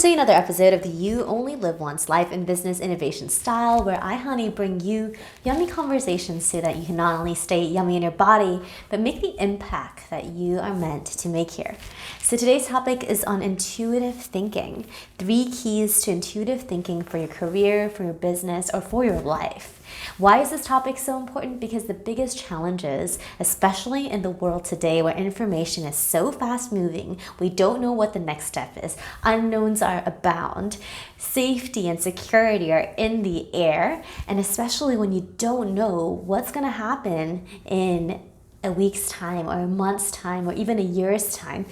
to another episode of the You Only Live Once Life and Business Innovation Style, where I, honey, bring you yummy conversations so that you can not only stay yummy in your body, but make the impact that you are meant to make here. So today's topic is on intuitive thinking. 3 keys to intuitive thinking for your career, for your business, or for your life. Why is this topic so important? Because the biggest challenges, especially in the world today where information is so fast moving, we don't know what the next step is. Unknowns are abound. Safety and security are in the air. And especially when you don't know what's going to happen in a week's time or a month's time or even a year's time,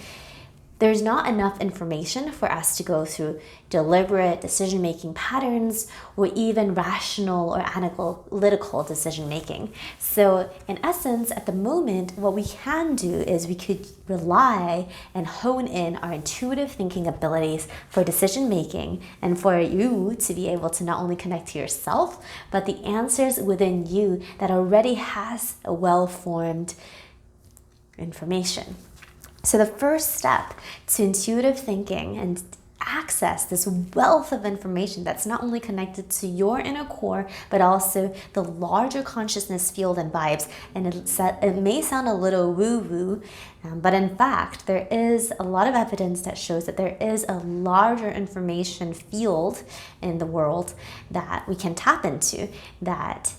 there's not enough information for us to go through deliberate decision-making patterns or even rational or analytical decision-making. So in essence, at the moment, what we can do is we could rely and hone in our intuitive thinking abilities for decision-making and for you to be able to not only connect to yourself, but the answers within you that already has a well-formed information. So the first step to intuitive thinking and access this wealth of information that's not only connected to your inner core, but also the larger consciousness field and vibes. And it may sound a little woo-woo, but in fact, there is a lot of evidence that shows that there is a larger information field in the world that we can tap into, that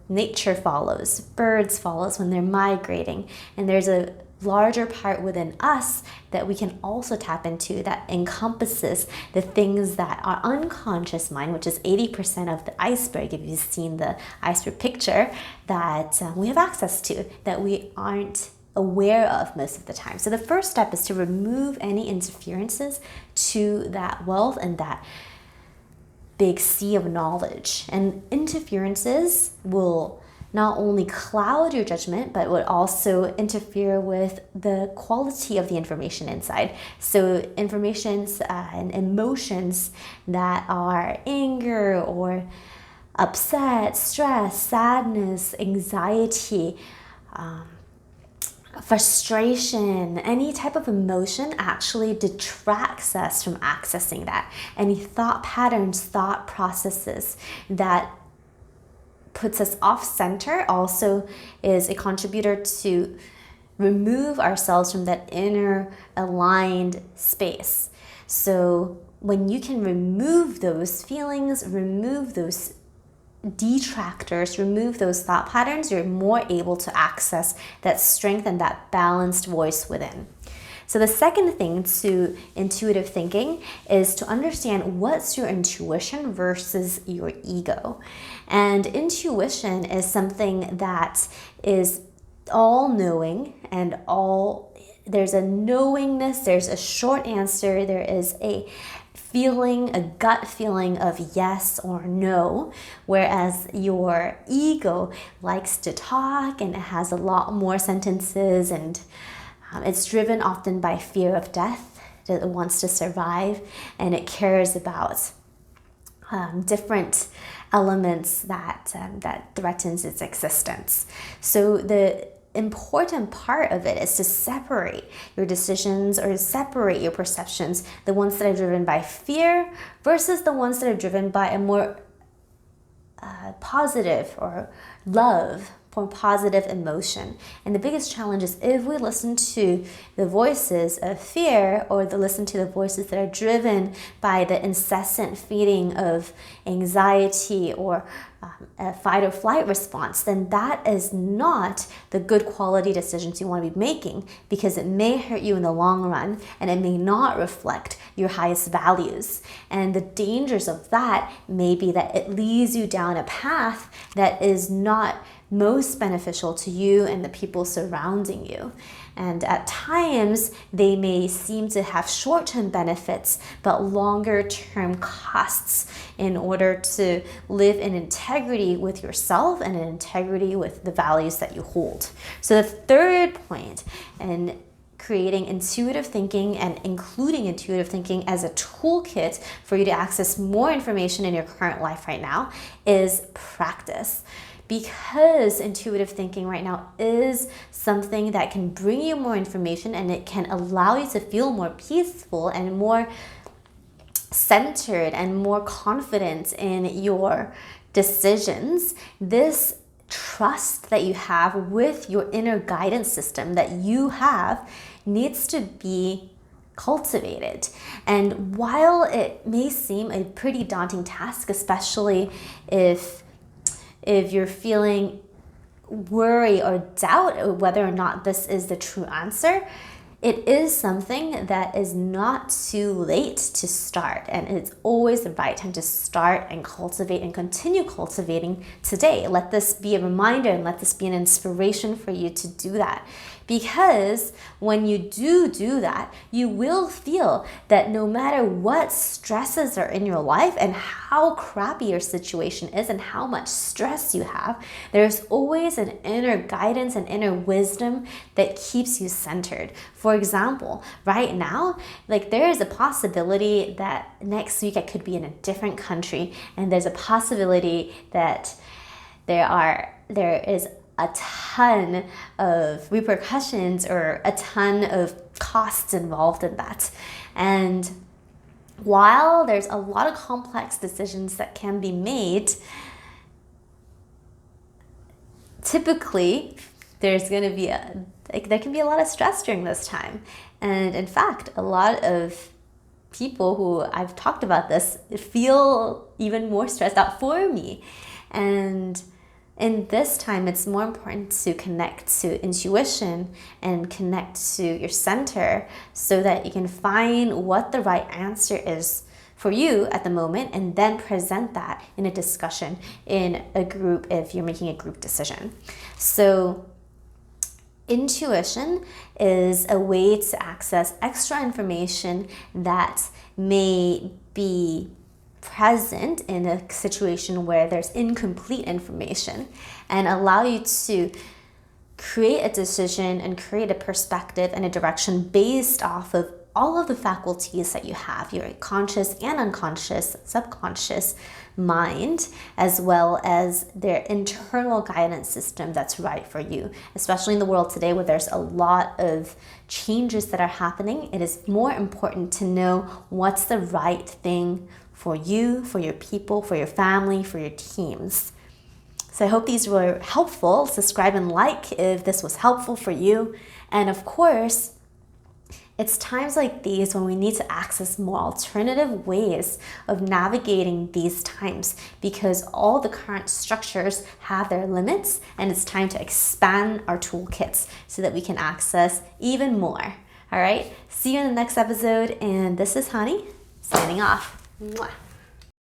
nature follows, birds follows when they're migrating, and there's a larger part within us that we can also tap into that encompasses the things that our unconscious mind, which is 80% of the iceberg, if you've seen the iceberg picture, that we have access to, that we aren't aware of most of the time. So the first step is to remove any interferences to that wealth and that big sea of knowledge. And interferences will not only cloud your judgment, but would also interfere with the quality of the information inside. So informations and emotions that are anger or upset, stress, sadness, anxiety, frustration, any type of emotion actually detracts us from accessing that. Any thought patterns, thought processes that puts us off center also is a contributor to remove ourselves from that inner aligned space. So when you can remove those feelings, remove those detractors, remove those thought patterns, you're more able to access that strength and that balanced voice within. So the second thing to intuitive thinking is to understand what's your intuition versus your ego. And intuition is something that is all-knowing and there's a knowingness, there's a short answer, there is a feeling, a gut feeling of yes or no, whereas your ego likes to talk and it has a lot more sentences, and it's driven often by fear of death. It wants to survive, and it cares about different elements that threatens its existence. So the important part of it is to separate your decisions or separate your perceptions, the ones that are driven by fear versus the ones that are driven by a more positive or love, more positive emotion. And the biggest challenge is if we listen to the voices of fear or listen to the voices that are driven by the incessant feeding of anxiety or a fight or flight response, then that is not the good quality decisions you want to be making, because it may hurt you in the long run and it may not reflect your highest values. And the dangers of that may be that it leads you down a path that is not most beneficial to you and the people surrounding you. And at times, they may seem to have short-term benefits, but longer-term costs in order to live in integrity with yourself and in integrity with the values that you hold. So the third point in creating intuitive thinking and including intuitive thinking as a toolkit for you to access more information in your current life right now is practice. Because intuitive thinking right now is something that can bring you more information and it can allow you to feel more peaceful and more centered and more confident in your decisions, this trust that you have with your inner guidance system that you have needs to be cultivated. And while it may seem a pretty daunting task, especially if you're feeling worry or doubt whether or not this is the true answer, it is something that is not too late to start, and it's always the right time to start and cultivate and continue cultivating today. Let this be a reminder and let this be an inspiration for you to do that. Because when you do that, you will feel that no matter what stresses are in your life and how crappy your situation is and how much stress you have, there's always an inner guidance and inner wisdom that keeps you centered. For example, right now, like there is a possibility that next week I could be in a different country, and there's a possibility that there is a ton of repercussions or a ton of costs involved in that. And while there's a lot of complex decisions that can be made, typically there's going to be there can be a lot of stress during this time. And in fact, a lot of people who I've talked about this feel even more stressed out for me. And in this time, it's more important to connect to intuition and connect to your center so that you can find what the right answer is for you at the moment, and then present that in a discussion in a group if you're making a group decision. So intuition is a way to access extra information that may be present in a situation where there's incomplete information, and allow you to create a decision and create a perspective and a direction based off of all of the faculties that you have, your conscious and unconscious, subconscious mind, as well as their internal guidance system that's right for you. Especially in the world today where there's a lot of changes that are happening, it is more important to know what's the right thing for you, for your people, for your family, for your teams. So I hope these were helpful. Subscribe and like if this was helpful for you. And of course, it's times like these when we need to access more alternative ways of navigating these times, because all the current structures have their limits, and it's time to expand our toolkits so that we can access even more. All right, see you in the next episode, and this is Honey signing off. Mwah.